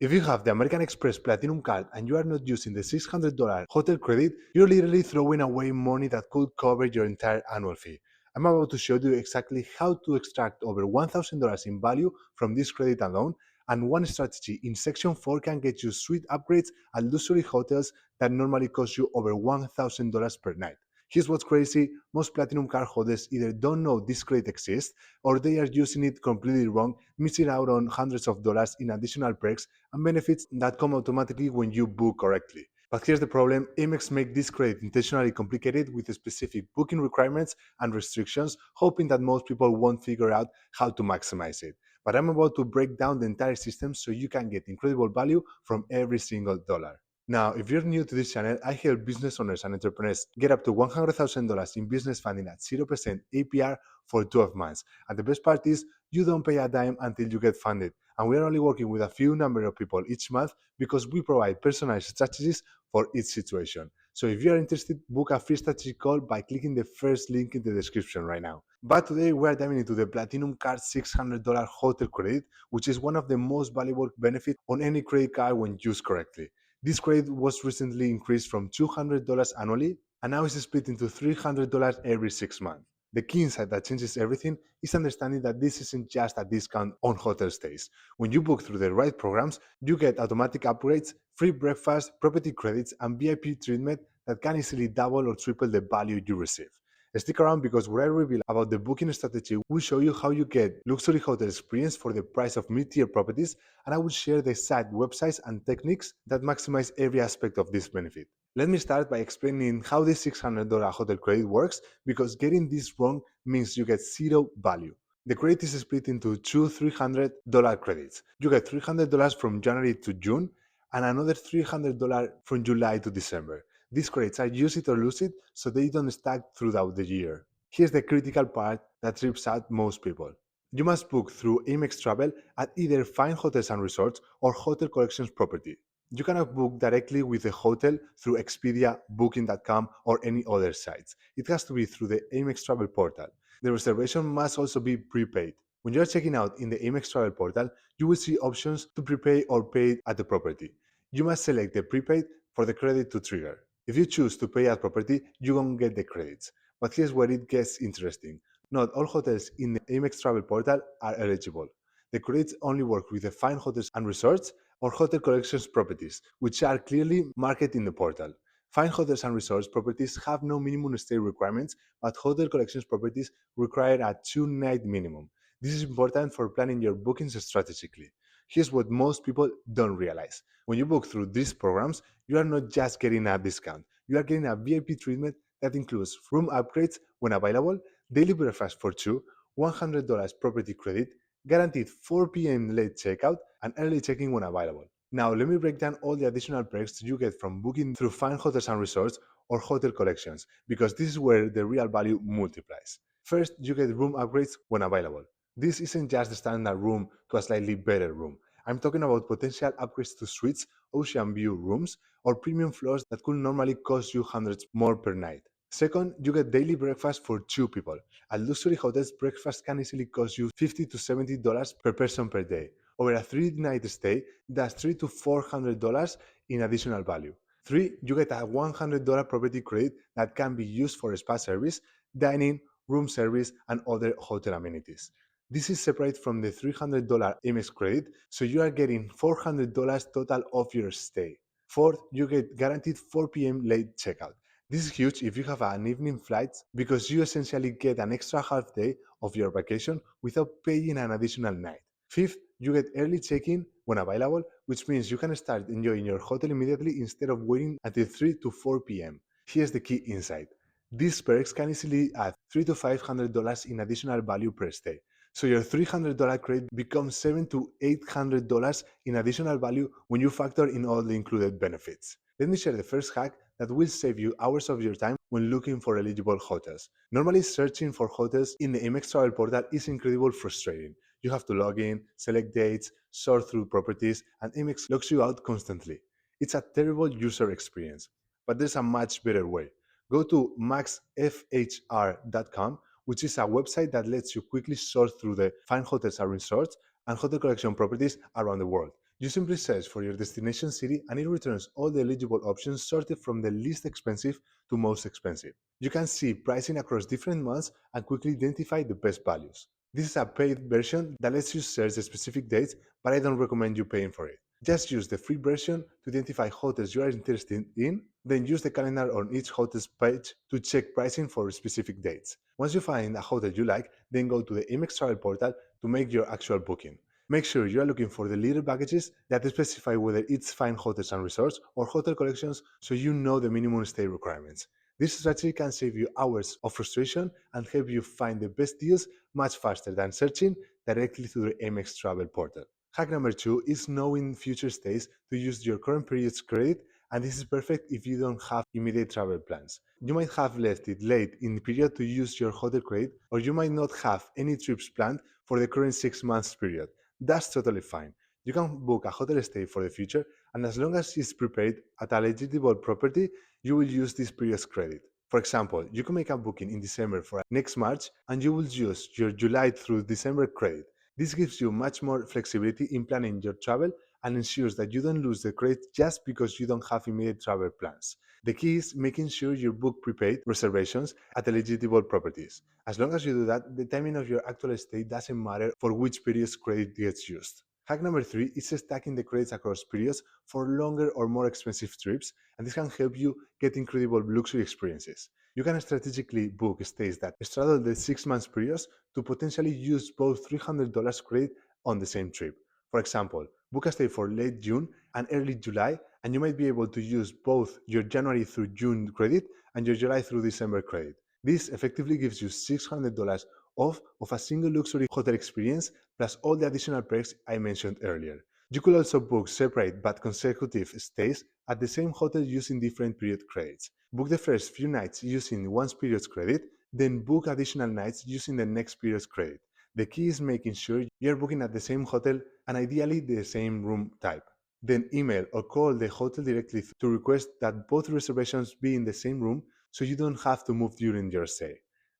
If you have the American Express Platinum card and you are not using the $600 hotel credit, you're literally throwing away money that could cover your entire annual fee. I'm about to show you exactly how to extract over $1,000 in value from this credit alone, and one strategy in section 4 can get you suite upgrades at luxury hotels that normally cost you over $1,000 per night. Here's what's crazy: most platinum card holders either don't know this credit exists or they are using it completely wrong, missing out on hundreds of dollars in additional perks and benefits that come automatically when you book correctly. But here's the problem: Amex make this credit intentionally complicated with specific booking requirements and restrictions, hoping that most people won't figure out how to maximize it. But I'm about to break down the entire system so you can get incredible value from every single dollar. Now, if you're new to this channel, I help business owners and entrepreneurs get up to $100,000 in business funding at 0% APR for 12 months. And the best part is, you don't pay a dime until you get funded. And we are only working with a few number of people each month because we provide personalized strategies for each situation. So if you are interested, book a free strategy call by clicking the first link in the description right now. But today we are diving into the Platinum Card $600 hotel credit, which is one of the most valuable benefits on any credit card when used correctly. This credit was recently increased from $200 annually and now is split into $300 every 6 months. The key insight that changes everything is understanding that this isn't just a discount on hotel stays. When you book through the right programs, you get automatic upgrades, free breakfast, property credits, and VIP treatment that can easily double or triple the value you receive. Stick around because what I reveal about the booking strategy will show you how you get luxury hotel experience for the price of mid-tier properties, and I will share the site websites and techniques that maximize every aspect of this benefit. Let me start by explaining how this $600 hotel credit works, because getting this wrong means you get zero value. The credit is split into two $300 credits. You get $300 from January to June and another $300 from July to December. These credits are use it or lose it, so they don't stack throughout the year. Here's the critical part that trips out most people. You must book through Amex Travel at either Fine Hotels and Resorts or Hotel Collections Property. You cannot book directly with the hotel through Expedia, Booking.com, or any other sites. It has to be through the Amex Travel portal. The reservation must also be prepaid. When you are checking out in the Amex Travel portal, you will see options to prepay or pay at the property. You must select the prepaid for the credit to trigger. If you choose to pay at property, you won't get the credits. But here's where it gets interesting. Not all hotels in the Amex Travel portal are eligible. The credits only work with the Fine Hotels and Resorts or Hotel Collections properties, which are clearly marketed in the portal. Fine Hotels and Resorts properties have no minimum stay requirements, but Hotel Collections properties require a 2-night minimum. This is important for planning your bookings strategically. Here's what most people don't realize. When you book through these programs, you are not just getting a discount. You are getting a VIP treatment that includes room upgrades when available, daily breakfast for two, $100 property credit, guaranteed 4 p.m. late checkout, and early check-in when available. Now, let me break down all the additional perks you get from booking through Fine Hotels and Resorts or Hotel Collections, because this is where the real value multiplies. First, you get room upgrades when available. This isn't just a standard room to a slightly better room. I'm talking about potential upgrades to suites, ocean view rooms, or premium floors that could normally cost you hundreds more per night. Second, you get daily breakfast for two people. At luxury hotels, breakfast can easily cost you $50 to $70 per person per day. Over a 3-night stay, that's $300 to $400 in additional value. 3. You get a $100 property credit that can be used for spa service, dining, room service, and other hotel amenities. This is separate from the $300 Amex credit, so you are getting $400 total off your stay. Fourth, you get guaranteed 4 p.m. late checkout. This is huge if you have an evening flight, because you essentially get an extra half day of your vacation without paying an additional night. Fifth, you get early check-in when available, which means you can start enjoying your hotel immediately instead of waiting until 3 to 4 p.m. Here's the key insight. These perks can easily add $300 to $500 in additional value per stay. So your $300 credit becomes $700 to $800 in additional value when you factor in all the included benefits. Let me share the first hack that will save you hours of your time when looking for eligible hotels. Normally, searching for hotels in the Amex Travel portal is incredibly frustrating. You have to log in, select dates, sort through properties, and Amex locks you out constantly. It's a terrible user experience, but there's a much better way. Go to maxfhr.com, which is a website that lets you quickly sort through the fine hotels and resorts and hotel collection properties around the world. You simply search for your destination city and it returns all the eligible options sorted from the least expensive to most expensive. You can see pricing across different months and quickly identify the best values. This is a paid version that lets you search the specific dates, but I don't recommend you paying for it. Just use the free version to identify hotels you are interested in, then use the calendar on each hotel's page to check pricing for specific dates. Once you find a hotel you like, then go to the Amex travel portal to make your actual booking. Make sure you are looking for the little packages that specify whether it's fine hotels and resorts or hotel collections so you know the minimum stay requirements. This strategy can save you hours of frustration and help you find the best deals much faster than searching directly through the Amex travel portal. Hack number two is knowing future stays to use your current period's credit, and this is perfect if you don't have immediate travel plans. You might have left it late in the period to use your hotel credit, or you might not have any trips planned for the current 6 months period. That's totally fine. You can book a hotel stay for the future, and as long as it's prepaid at a legitimate property, you will use this period's credit. For example, you can make a booking in December for next March, and you will use your July through December credit. This gives you much more flexibility in planning your travel and ensures that you don't lose the credit just because you don't have immediate travel plans. The key is making sure you book prepaid reservations at eligible properties. As long as you do that, the timing of your actual stay doesn't matter for which period's credit gets used. Hack number three is stacking the credits across periods for longer or more expensive trips, and this can help you get incredible luxury experiences. You can strategically book stays that straddle the 6 months periods to potentially use both $300 credit on the same trip. For example, book a stay for late June and early July, and you might be able to use both your January through June credit and your July through December credit. This effectively gives you $600 off of a single luxury hotel experience plus all the additional perks I mentioned earlier. You could also book separate but consecutive stays at the same hotel using different period credits. Book the first few nights using one period's credit, then book additional nights using the next period's credit. The key is making sure you're booking at the same hotel and ideally the same room type. Then email or call the hotel directly to request that both reservations be in the same room so you don't have to move during your stay.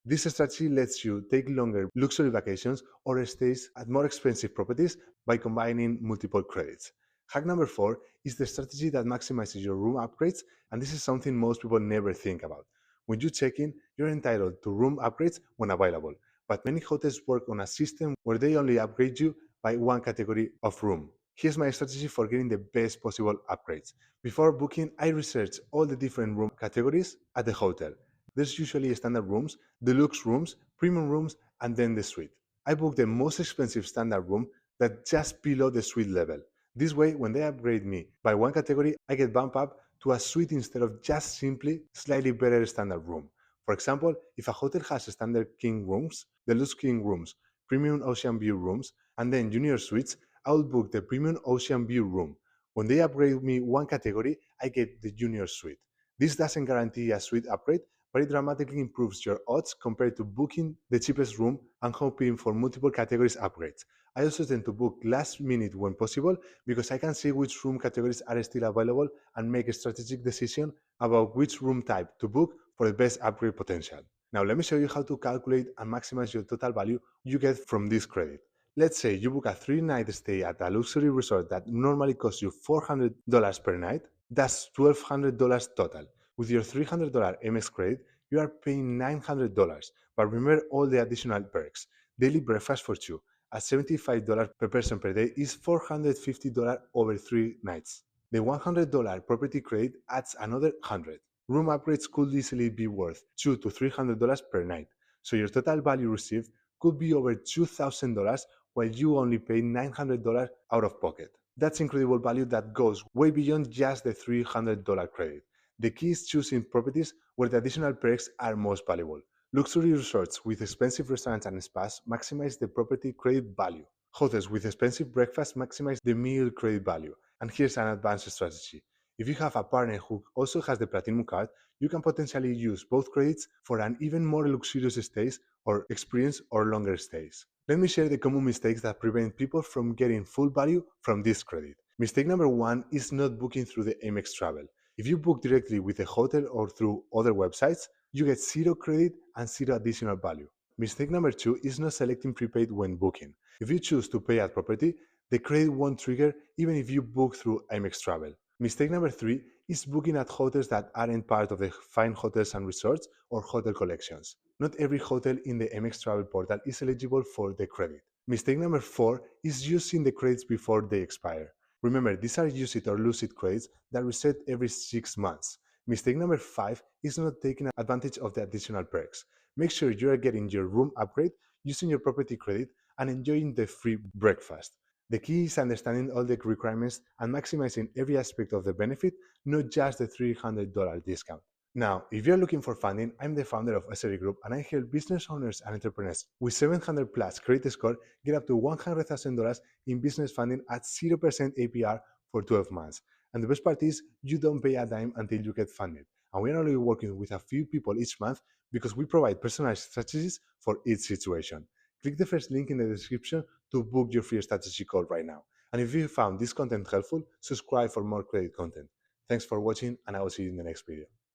This strategy lets you take longer luxury vacations or stays at more expensive properties by combining multiple credits. Hack number four is the strategy that maximizes your room upgrades, and this is something most people never think about. When you check in, you're entitled to room upgrades when available, but many hotels work on a system where they only upgrade you by one category of room. Here's my strategy for getting the best possible upgrades. Before booking, I research all the different room categories at the hotel. There's usually standard rooms, deluxe rooms, premium rooms, and then the suite. I book the most expensive standard room that's just below the suite level. This way, when they upgrade me by one category, I get bumped up to a suite instead of just simply slightly better standard room. For example, if a hotel has standard king rooms, deluxe king rooms, premium ocean view rooms, and then junior suites, I will book the premium ocean view room. When they upgrade me one category, I get the junior suite. This doesn't guarantee a suite upgrade, but it dramatically improves your odds compared to booking the cheapest room and hoping for multiple categories upgrades. I also tend to book last minute when possible because I can see which room categories are still available and make a strategic decision about which room type to book for the best upgrade potential. Now let me show you how to calculate and maximize your total value you get from this credit. Let's say you book a 3 night stay at a luxury resort that normally costs you $400 per night. That's $1,200 total. With your $300 MX credit, you are paying $900. But remember all the additional perks. Daily breakfast for two at $75 per person per day is $450 over 3 nights. The $100 property credit adds another 100. Room upgrades could easily be worth $200 to $300 per night. So your total value received could be over $2,000 while you only pay $900 out of pocket. That's incredible value that goes way beyond just the $300 credit. The key is choosing properties where the additional perks are most valuable. Luxury resorts with expensive restaurants and spas maximize the property credit value. Hotels with expensive breakfast maximize the meal credit value. And here's an advanced strategy. If you have a partner who also has the Platinum card, you can potentially use both credits for an even more luxurious stays or experience or longer stays. Let me share the common mistakes that prevent people from getting full value from this credit. Mistake number one is not booking through the Amex Travel. If you book directly with a hotel or through other websites, you get zero credit and zero additional value. Mistake number two is not selecting prepaid when booking. If you choose to pay at property, The credit won't trigger even if you book through Amex Travel. Mistake number three is booking at hotels that aren't part of the fine hotels and resorts or hotel collections. Not every hotel in the Amex Travel portal is eligible for the credit. Mistake number four is using the credits before they expire. Remember, these are use it or lose it credits that reset every 6 months. Mistake number five is not taking advantage of the additional perks. Make sure you are getting your room upgrade, using your property credit, and enjoying the free breakfast. The key is understanding all the requirements and maximizing every aspect of the benefit, not just the $300 discount. Now, if you're looking for funding, I'm the founder of SRE Group and I help business owners and entrepreneurs with 700 plus credit score get up to $100,000 in business funding at 0% APR for 12 months. And the best part is you don't pay a dime until you get funded. And we're only working with a few people each month because we provide personalized strategies for each situation. Click the first link in the description to book your free strategy call right now. And if you found this content helpful, subscribe for more credit content. Thanks for watching and I will see you in the next video.